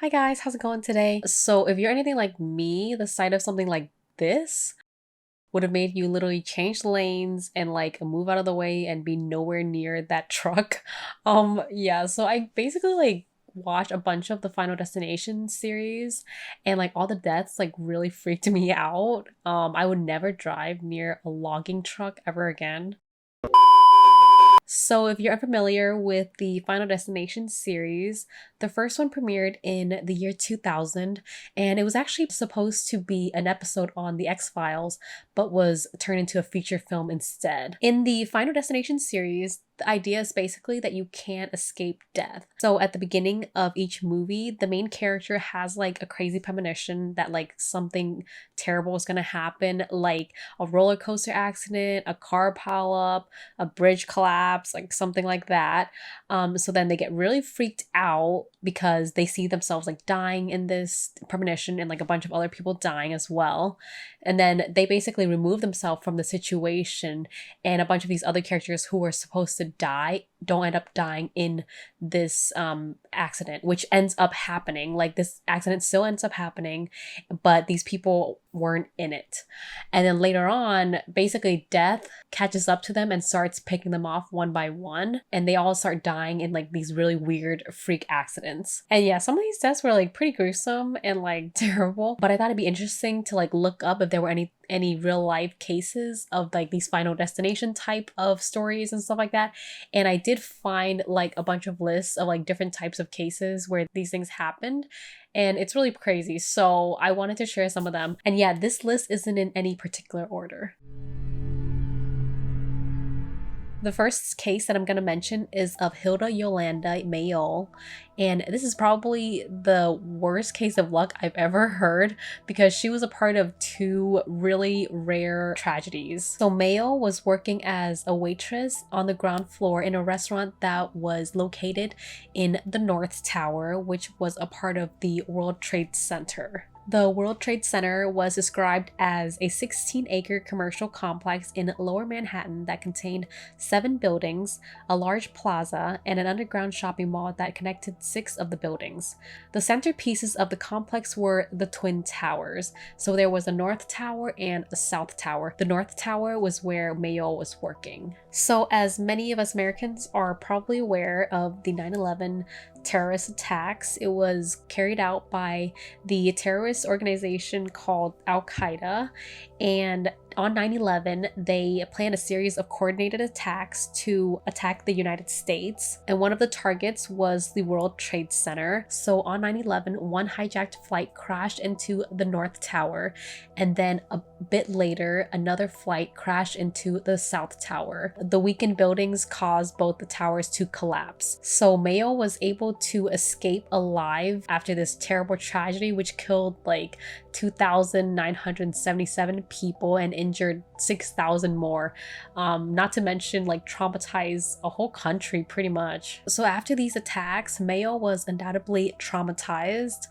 Hi guys, how's it going today? So if you're anything like me, the sight of something like this would have made you literally change lanes and like move out of the way and be nowhere near that truck. Yeah, so I basically like watched a bunch of the Final Destination series and like all the deaths like really freaked me out. I would never drive near a logging truck ever again. So, if you're unfamiliar with the Final Destination series, the first one premiered in the year 2000, and it was actually supposed to be an episode on The X-Files, but was turned into a feature film instead. In the Final Destination series, the idea is basically that you can't escape death. So at the beginning of each movie, the main character has like a crazy premonition that like something terrible is gonna happen, like a roller coaster accident, a car pileup, a bridge collapse, like something like that. So then they get really freaked out because they see themselves like dying in this premonition and like a bunch of other people dying as well. And then they basically remove themselves from the situation, and a bunch of these other characters who were supposed to die don't end up dying in this accident, which ends up happening. Like this accident still ends up happening, but these people weren't in it. And then later on, basically death catches up to them and starts picking them off one by one, and they all start dying in like these really weird freak accidents. And yeah, some of these deaths were like pretty gruesome and like terrible, but I thought it'd be interesting to like look up if there were any real life cases of like these Final Destination type of stories and stuff like that. And I did find like a bunch of lists of like different types of cases where these things happened, and it's really crazy. So I wanted to share some of them. And yeah, this list isn't in any particular order. The first case that I'm going to mention is of Hilda Yolanda Mayol, and this is probably the worst case of luck I've ever heard because she was a part of two really rare tragedies. So Mayol was working as a waitress on the ground floor in a restaurant that was located in the North Tower, which was a part of the World Trade Center. The World Trade Center was described as a 16-acre commercial complex in Lower Manhattan that contained 7 buildings, a large plaza, and an underground shopping mall that connected 6 of the buildings. The centerpieces of the complex were the Twin Towers. So there was a North Tower and a South Tower. The North Tower was where Mayol was working. So as many of us Americans are probably aware of the 9/11 terrorist attacks, it was carried out by the terrorist organization called Al-Qaeda, and on 9/11 they planned a series of coordinated attacks to attack the United States, and one of the targets was the World Trade Center. So on 9/11, one hijacked flight crashed into the North Tower, and then a bit later another flight crashed into the South Tower. The weakened buildings caused both the towers to collapse. So Mayol was able to escape alive after this terrible tragedy, which killed like 2,977 people and injured 6,000 more. Not to mention like traumatize a whole country pretty much. So after these attacks, Mayol was undoubtedly traumatized.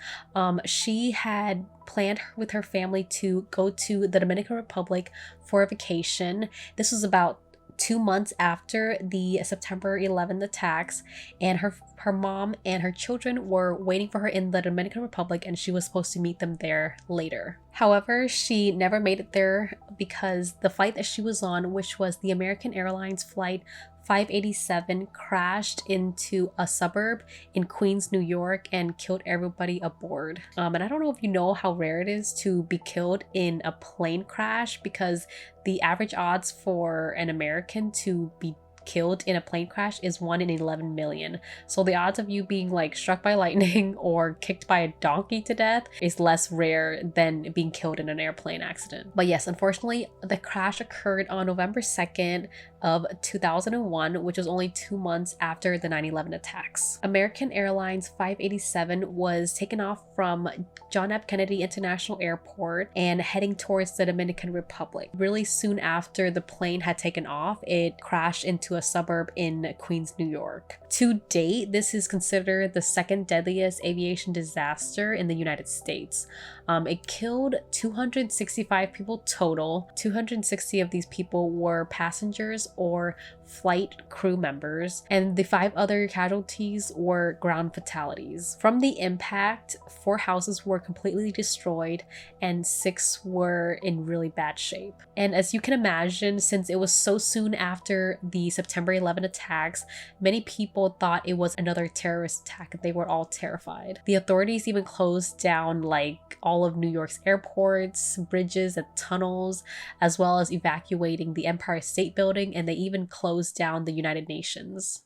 She had planned with her family to go to the Dominican Republic for a vacation. This was about 2 months after the September 11th attacks, and her mom and her children were waiting for her in the Dominican Republic, and she was supposed to meet them there later. However, she never made it there because the flight that she was on, which was the American Airlines flight 587, crashed into a suburb in Queens, New York, and killed everybody aboard. And I don't know if you know how rare it is to be killed in a plane crash, because the average odds for an American to be killed in a plane crash is 1 in 11 million. So the odds of you being like struck by lightning or kicked by a donkey to death is less rare than being killed in an airplane accident. But yes, unfortunately, the crash occurred on November 2nd of 2001, which was only 2 months after the 9/11 attacks. American Airlines 587 was taken off from John F. Kennedy International Airport and heading towards the Dominican Republic. Really soon after the plane had taken off, it crashed into a suburb in Queens, New York. To date, this is considered the second deadliest aviation disaster in the United States. It killed 265 people total. 260 of these people were passengers or flight crew members, and the 5 other casualties were ground fatalities. From the impact, 4 houses were completely destroyed and 6 were in really bad shape. And as you can imagine, since it was so soon after the September 11 attacks, many people thought it was another terrorist attack. They were all terrified. The authorities even closed down like all of New York's airports, bridges, and tunnels, as well as evacuating the Empire State Building, and they even closed down the United Nations.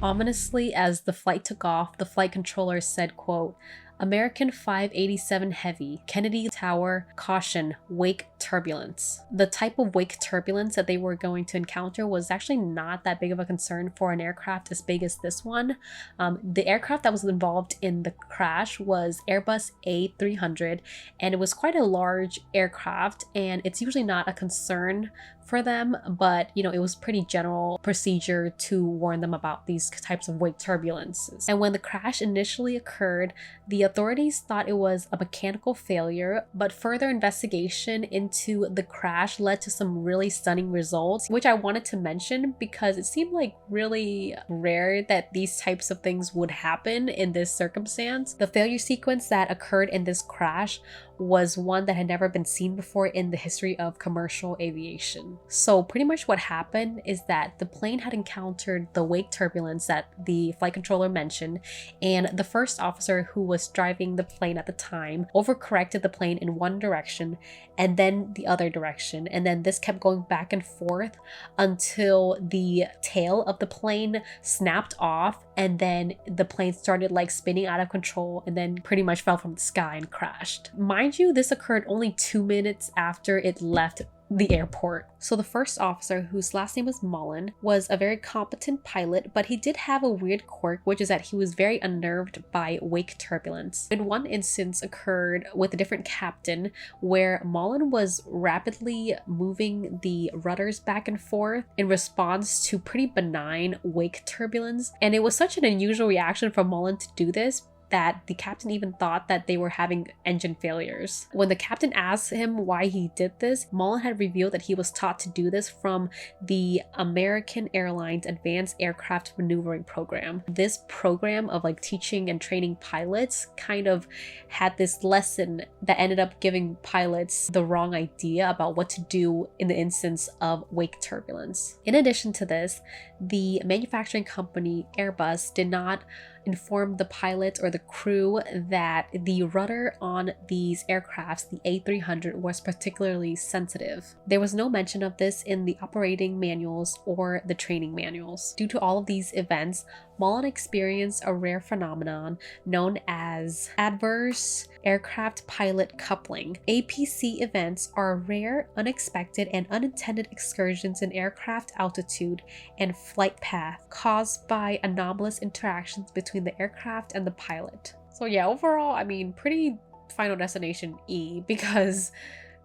Ominously, as the flight took off, the flight controller said, quote, "American 587 Heavy, Kennedy Tower, caution, wake turbulence." The type of wake turbulence that they were going to encounter was actually not that big of a concern for an aircraft as big as this one. The aircraft that was involved in the crash was Airbus A300, and it was quite a large aircraft, and it's usually not a concern for them, but it was pretty general procedure to warn them about these types of wake turbulences. And when the crash initially occurred, the authorities thought it was a mechanical failure, but further investigation into the crash led to some really stunning results, which I wanted to mention because it seemed like really rare that these types of things would happen in this circumstance. The failure sequence that occurred in this crash was one that had never been seen before in the history of commercial aviation. So pretty much what happened is that the plane had encountered the wake turbulence that the flight controller mentioned, and the first officer who was driving the plane at the time overcorrected the plane in one direction and then the other direction, and then this kept going back and forth until the tail of the plane snapped off, and then the plane started like spinning out of control and then pretty much fell from the sky and crashed. Mind you, this occurred only 2 minutes after it left the airport. So the first officer, whose last name was Mullen, was a very competent pilot, but he did have a weird quirk, which is that he was very unnerved by wake turbulence. And one instance occurred with a different captain where Mullen was rapidly moving the rudders back and forth in response to pretty benign wake turbulence. And it was such an unusual reaction for Mullen to do this that the captain even thought that they were having engine failures. When the captain asked him why he did this, Mullen had revealed that he was taught to do this from the American Airlines Advanced Aircraft Maneuvering Program. This program of like teaching and training pilots kind of had this lesson that ended up giving pilots the wrong idea about what to do in the instance of wake turbulence. In addition to this, the manufacturing company Airbus did not inform the pilots or the crew that the rudder on these aircrafts, the A300, was particularly sensitive. There was no mention of this in the operating manuals or the training manuals. Due to all of these events, Mullen experienced a rare phenomenon known as adverse aircraft pilot coupling. APC events are rare, unexpected, and unintended excursions in aircraft altitude and flight path caused by anomalous interactions between the aircraft and the pilot. So yeah, overall, I mean, pretty Final Destination E, because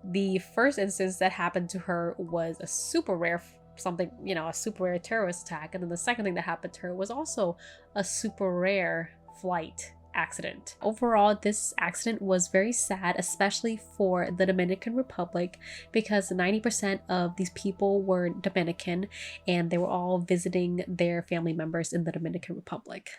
the first instance that happened to her was a super rare a super rare terrorist attack, and then the second thing that happened to her was also a super rare flight accident. Overall, this accident was very sad, especially for the Dominican Republic, because 90% of these people were Dominican and they were all visiting their family members in the Dominican Republic.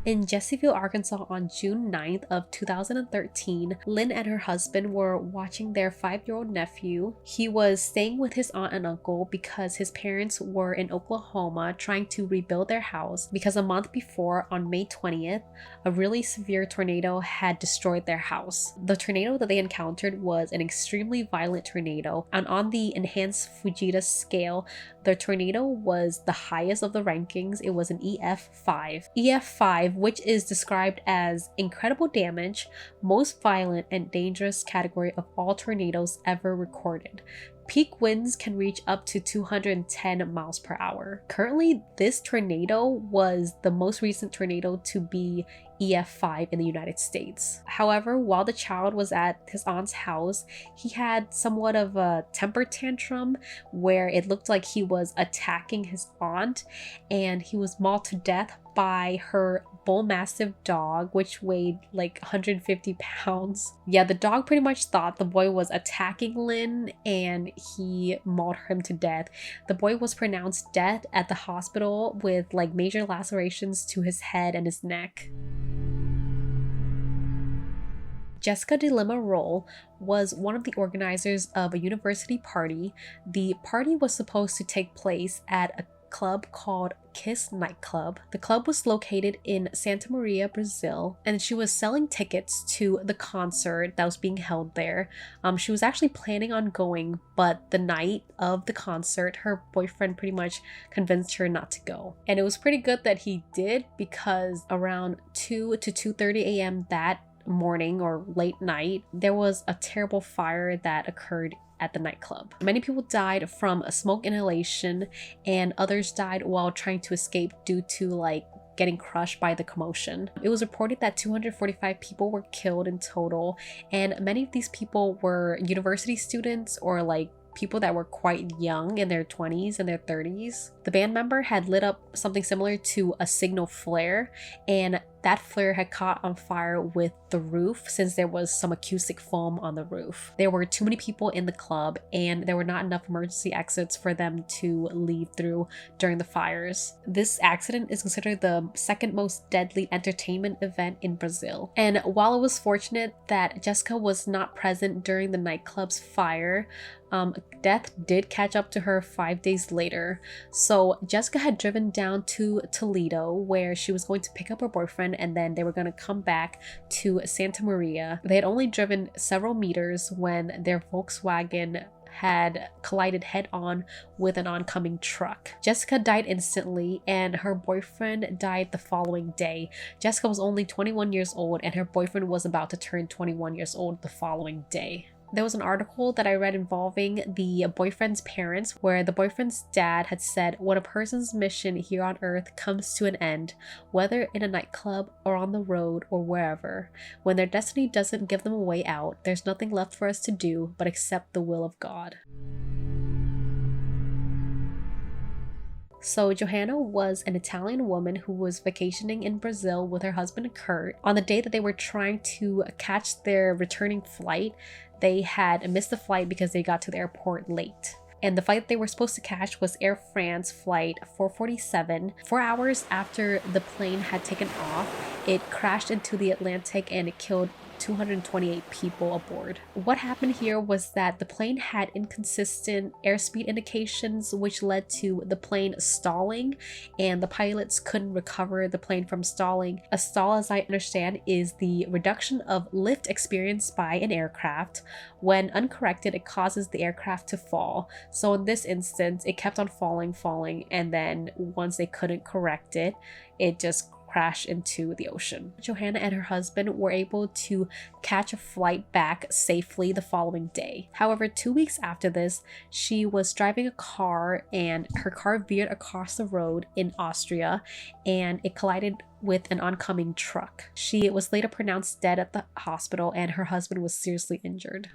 In Jesseville, Arkansas on June 9th of 2013, Lynn and her husband were watching their 5-year-old nephew. He was staying with his aunt and uncle because his parents were in Oklahoma trying to rebuild their house because a month before, on May 20th, a really severe tornado had destroyed their house. The tornado that they encountered was an extremely violent tornado, and on the enhanced Fujita scale, the tornado was the highest of the rankings. It was an EF5. EF5, which is described as incredible damage, most violent and dangerous category of all tornadoes ever recorded. Peak winds can reach up to 210 miles per hour. Currently, this tornado was the most recent tornado to be EF5 in the United States. However, while the child was at his aunt's house, he had somewhat of a temper tantrum where it looked like he was attacking his aunt, and he was mauled to death by her bull mastiff dog, which weighed like 150 pounds. Yeah, the dog pretty much thought the boy was attacking Lynn, and he mauled him to death. The boy was pronounced dead at the hospital with like major lacerations to his head and his neck. Jessica de Lima Rohl was one of the organizers of a university party. The party was supposed to take place at a club called Kiss Nightclub. The club was located in Santa Maria, Brazil, and she was selling tickets to the concert that was being held there. She was actually planning on going, but the night of the concert, her boyfriend pretty much convinced her not to go. And it was pretty good that he did, because around 2 to 2:30 a.m. that morning or late night, there was a terrible fire that occurred at the nightclub. Many people died from a smoke inhalation, and others died while trying to escape due to like getting crushed by the commotion. It was reported that 245 people were killed in total, and many of these people were university students or like people that were quite young, in their 20s and their 30s. The band member had lit up something similar to a signal flare, and that flare had caught on fire with the roof since there was some acoustic foam on the roof. There were too many people in the club, and there were not enough emergency exits for them to leave through during the fires. This accident is considered the second most deadly entertainment event in Brazil. And while it was fortunate that Jessica was not present during the nightclub's fire, death did catch up to her 5 days later. So Jessica had driven down to Toledo, where she was going to pick up her boyfriend, and then they were going to come back to Santa Maria. They had only driven several meters when their Volkswagen had collided head-on with an oncoming truck. Jessica died instantly, and her boyfriend died the following day. Jessica was only 21 years old, and her boyfriend was about to turn 21 years old the following day. There was an article that I read involving the boyfriend's parents, where the boyfriend's dad had said, when a person's mission here on earth comes to an end, whether in a nightclub or on the road or wherever, when their destiny doesn't give them a way out, there's nothing left for us to do but accept the will of God. So Johanna was an Italian woman who was vacationing in Brazil with her husband Kurt. On the day that they were trying to catch their returning flight, they had missed the flight because they got to the airport late. And the flight they were supposed to catch was Air France flight 447. 4 hours after the plane had taken off, it crashed into the Atlantic and it killed 228 people aboard. What happened here was that the plane had inconsistent airspeed indications, which led to the plane stalling, and the pilots couldn't recover the plane from stalling. A stall, as I understand, is the reduction of lift experienced by an aircraft. When uncorrected, it causes the aircraft to fall. So in this instance, it kept on falling, and then once they couldn't correct it, it just crash into the ocean. Johanna and her husband were able to catch a flight back safely the following day. However, 2 weeks after this, she was driving a car, and her car veered across the road in Austria, and it collided with an oncoming truck. She was later pronounced dead at the hospital, and her husband was seriously injured.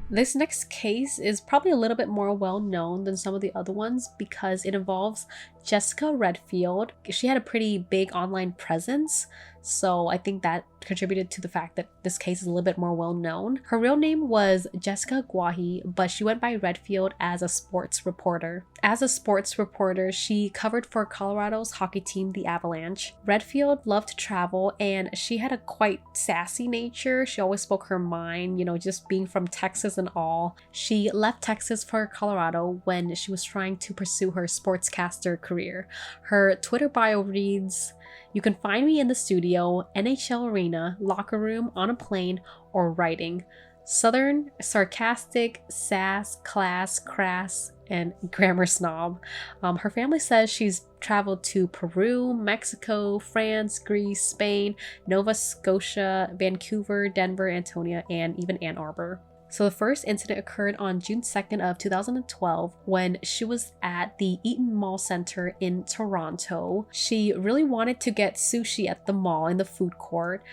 This next case is probably a little bit more well known than some of the other ones because it involves Jessica Redfield. She had a pretty big online presence, so I think that contributed to the fact that this case is a little bit more well known. Her real name was Jessica Guahi, but she went by Redfield as a sports reporter. As a sports reporter, she covered for Colorado's hockey team, the Avalanche. Redfield loved to travel, and she had a quite sassy nature. She always spoke her mind, just being from Texas and all. She left Texas for Colorado when she was trying to pursue her sportscaster career. Her Twitter bio reads, "You can find me in the studio, NHL arena, locker room, on a plane, or writing. Southern, sarcastic, sass, class, crass, and grammar snob." Her family says she's traveled to Peru, Mexico, France, Greece, Spain, Nova Scotia, Vancouver, Denver, Antonia, and even Ann Arbor. So the first incident occurred on June 2nd of 2012 when she was at the Eaton Mall Center in Toronto. She really wanted to get sushi at the mall in the food court,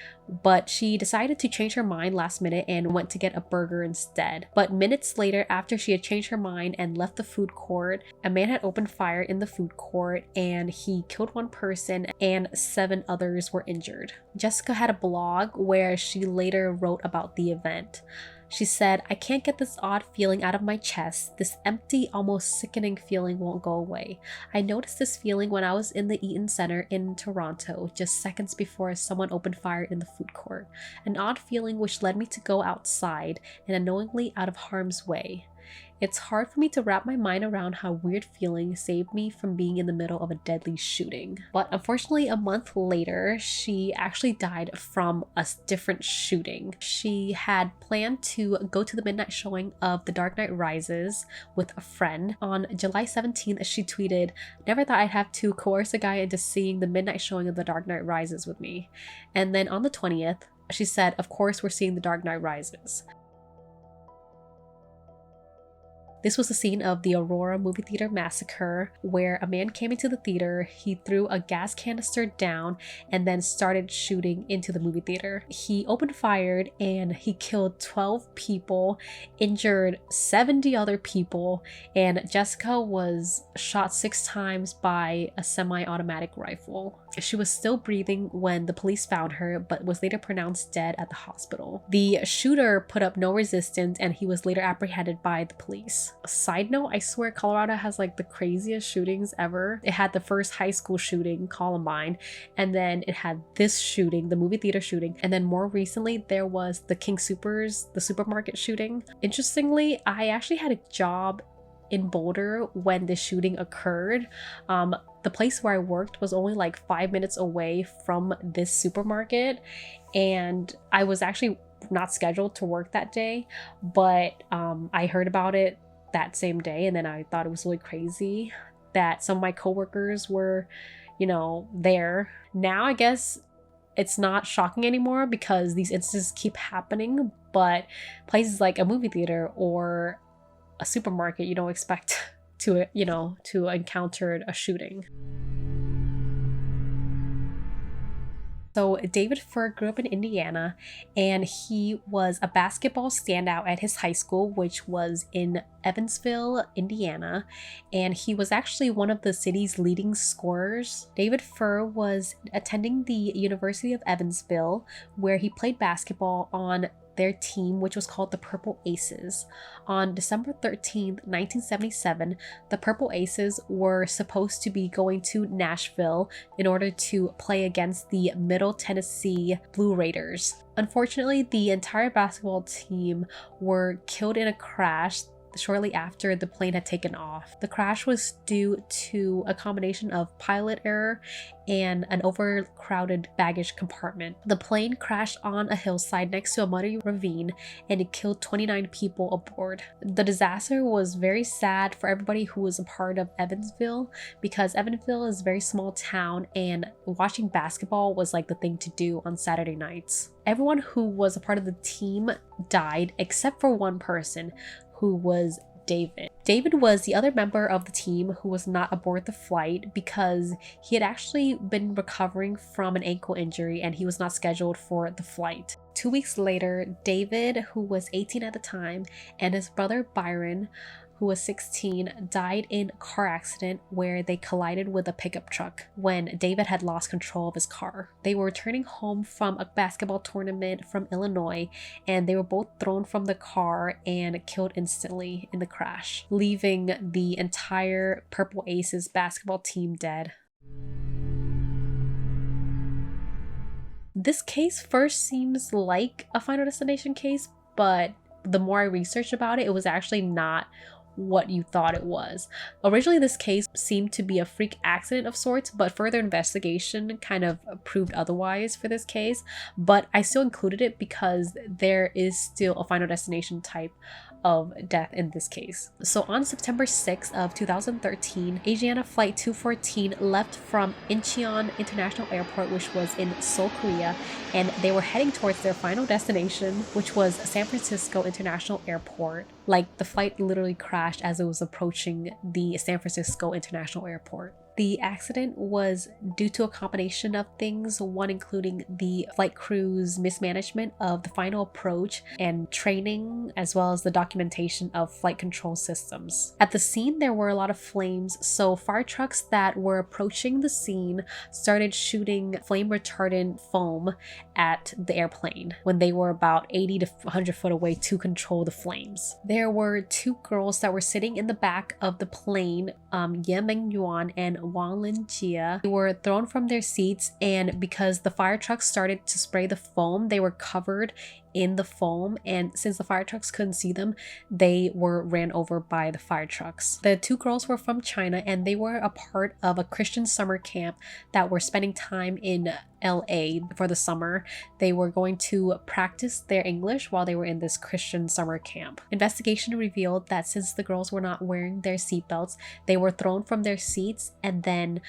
but she decided to change her mind last minute and went to get a burger instead. But minutes later, after she had changed her mind and left the food court, a man had opened fire in the food court and he killed one person and 7 others were injured. Jessica had a blog where she later wrote about the event. She said, "I can't get this odd feeling out of my chest. This empty, almost sickening feeling won't go away. I noticed this feeling when I was in the Eaton Center in Toronto, just seconds before someone opened fire in the food court. An odd feeling which led me to go outside and unknowingly out of harm's way. It's hard for me to wrap my mind around how weird feeling saved me from being in the middle of a deadly shooting." But unfortunately, a month later, she actually died from a different shooting. She had planned to go to the midnight showing of The Dark Knight Rises with a friend. On July 17th, she tweeted, "Never thought I'd have to coerce a guy into seeing the midnight showing of The Dark Knight Rises with me." And then on the 20th, she said, "Of course we're seeing The Dark Knight Rises." This was the scene of the Aurora movie theater massacre, where a man came into the theater, he threw a gas canister down, and then started shooting into the movie theater. He opened fire and he killed 12 people, injured 70 other people, and Jessica was shot 6 times by a semi-automatic rifle. She was still breathing when the police found her, but was later pronounced dead at the hospital. The shooter put up no resistance and he was later apprehended by the police. Side note, I swear Colorado has like the craziest shootings ever. It had the first high school shooting, Columbine, and then it had this shooting, the movie theater shooting, and then more recently there was the King Soopers, the supermarket shooting. Interestingly, I actually had a job in Boulder when the shooting occurred. The place where I worked was only like 5 minutes away from this supermarket, and I was actually not scheduled to work that day, but I heard about it that same day, and then I thought it was really crazy that some of my coworkers were, there. Now I guess it's not shocking anymore because these instances keep happening, but places like a movie theater or a supermarket, you don't expect to encounter a shooting. So David Furr grew up in Indiana, and he was a basketball standout at his high school, which was in Evansville, Indiana, and he was actually one of the city's leading scorers. David Furr was attending the University of Evansville, where he played basketball on their team, which was called the Purple Aces. On December 13th, 1977, the Purple Aces were supposed to be going to Nashville in order to play against the Middle Tennessee Blue Raiders. Unfortunately, the entire basketball team were killed in a crash shortly after the plane had taken off. The crash was due to a combination of pilot error and an overcrowded baggage compartment. The plane crashed on a hillside next to a muddy ravine, and it killed 29 people aboard. The disaster was very sad for everybody who was a part of Evansville, because Evansville is a very small town and watching basketball was like the thing to do on Saturday nights. Everyone who was a part of the team died except for one person, who was David. David was the other member of the team who was not aboard the flight because he had actually been recovering from an ankle injury and he was not scheduled for the flight. 2 weeks later, David, who was 18 at the time, and his brother Byron, who was 16, died in a car accident where they collided with a pickup truck when David had lost control of his car. They were returning home from a basketball tournament from Illinois, and they were both thrown from the car and killed instantly in the crash, leaving the entire Purple Aces basketball team dead. This case first seems like a Final Destination case, but the more I researched about it, it was actually not what you thought it was. Originally, this case seemed to be a freak accident of sorts, but further investigation kind of proved otherwise for this case. But I still included it because there is still a Final Destination type of death in this case. So on September 6th of 2013, Asiana Flight 214 left from Incheon International Airport, which was in Seoul, Korea, and they were heading towards their final destination, which was San Francisco International Airport. Like, the flight literally crashed as it was approaching the San Francisco International Airport. The accident was due to a combination of things, one including the flight crew's mismanagement of the final approach and training, as well as the documentation of flight control systems. At the scene, there were a lot of flames, so fire trucks that were approaching the scene started shooting flame retardant foam at the airplane when they were about 80 to 100 foot away to control the flames. There were two girls that were sitting in the back of the plane, Yipeng, Yuan, and Wang, Linjia. They were thrown from their seats, and because the fire trucks started to spray the foam, they were covered in the foam, and since the fire trucks couldn't see them, they were ran over by the fire trucks. The two girls were from China, and they were a part of a Christian summer camp that were spending time in LA for the summer. They were going to practice their English while they were in this Christian summer camp. Investigation revealed that since the girls were not wearing their seatbelts, they were thrown from their seats, and then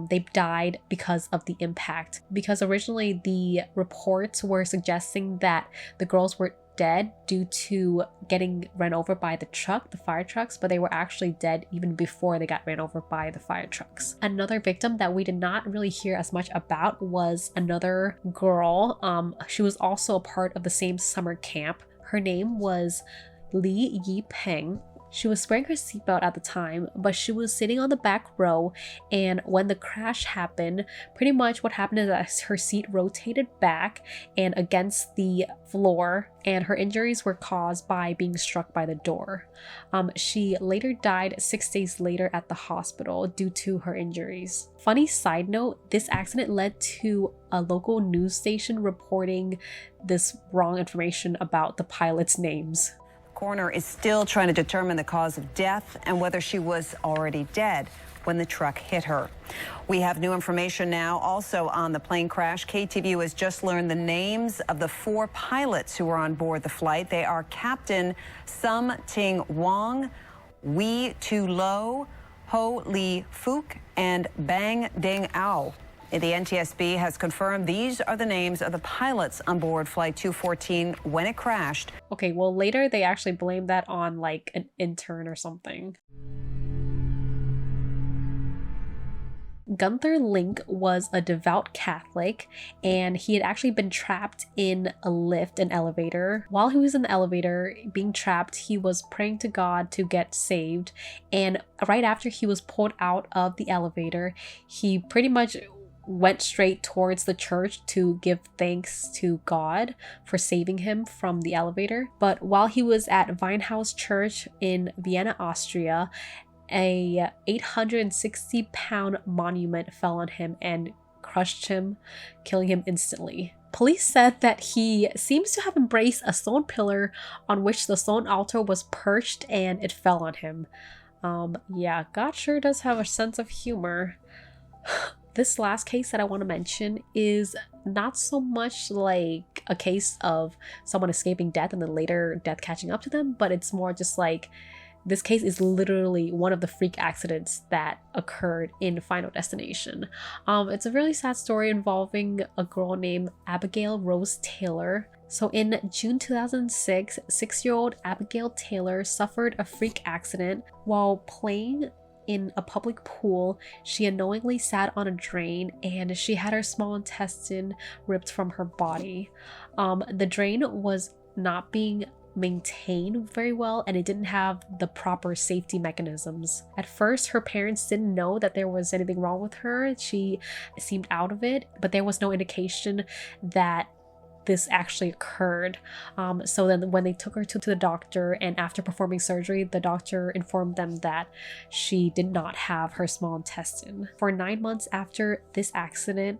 they died because of the impact. Because originally the reports were suggesting that the girls were dead due to getting run over by the fire trucks, but they were actually dead even before they got ran over by the fire trucks. Another victim that we did not really hear as much about was another girl. She was also a part of the same summer camp. Her name was Yipeng. She was wearing her seatbelt at the time, but she was sitting on the back row, and when the crash happened, pretty much what happened is that her seat rotated back and against the floor, and her injuries were caused by being struck by the door. She later died 6 days later at the hospital due to her injuries. Funny side note, this accident led to a local news station reporting this wrong information about the pilots' names. Coroner is still trying to determine the cause of death and whether she was already dead when the truck hit her. We have new information now also on the plane crash. KTVU has just learned the names of the 4 pilots who were on board the flight. They are Captain Sum Ting Wang, Wee Tu Lo, Ho Li Fook, and Bang Ding Ao. The NTSB has confirmed these are the names of the pilots on board Flight 214 when it crashed. Okay, well, later they actually blamed that on like an intern or something. Gunther Link was a devout Catholic, and he had actually been trapped in an elevator. While he was in the elevator being trapped, he was praying to God to get saved, and right after he was pulled out of the elevator, he pretty much went straight towards the church to give thanks to God for saving him from the elevator. But while he was at Weinhaus Church in Vienna, Austria, a 860-pound monument fell on him and crushed him, killing him instantly. Police said that he seems to have embraced a stone pillar on which the stone altar was perched, and it fell on him. Yeah, God sure does have a sense of humor. This last case that I want to mention is not so much like a case of someone escaping death and then later death catching up to them, but it's more just like this case is literally one of the freak accidents that occurred in Final Destination. It's a really sad story involving a girl named Abigail Rose Taylor. So in June 2006, 6-year-old Abigail Taylor suffered a freak accident while playing in a public pool. She unknowingly sat on a drain, and she had her small intestine ripped from her body. The drain was not being maintained very well, and it didn't have the proper safety mechanisms. At first, her parents didn't know that there was anything wrong with her. She seemed out of it, but there was no indication that this actually occurred. So then when they took her to the doctor, and after performing surgery, the doctor informed them that she did not have her small intestine. For 9 months after this accident,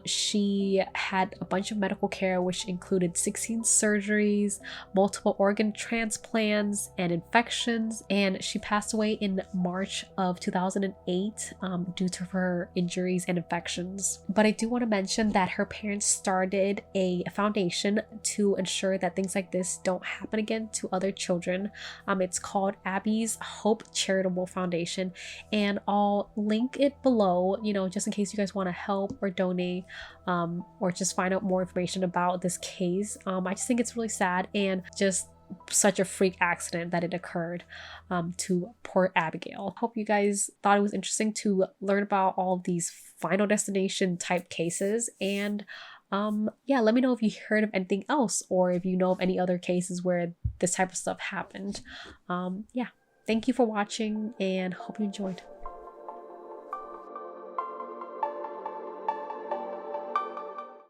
she had a bunch of medical care, which included 16 surgeries, multiple organ transplants, and infections, and she passed away in March of 2008 due to her injuries and infections. But I do want to mention that her parents started a a foundation to ensure that things like this don't happen again to other children. It's called Abby's Hope Charitable Foundation, and I'll link it below, you know, just in case you guys want to help or donate, or just find out more information about this case. I just think it's really sad and just such a freak accident that it occurred to poor Abigail. Hope you guys thought it was interesting to learn about all of these Final Destination type cases, and yeah, let me know if you heard of anything else or if you know of any other cases where this type of stuff happened. Yeah, thank you for watching and hope you enjoyed.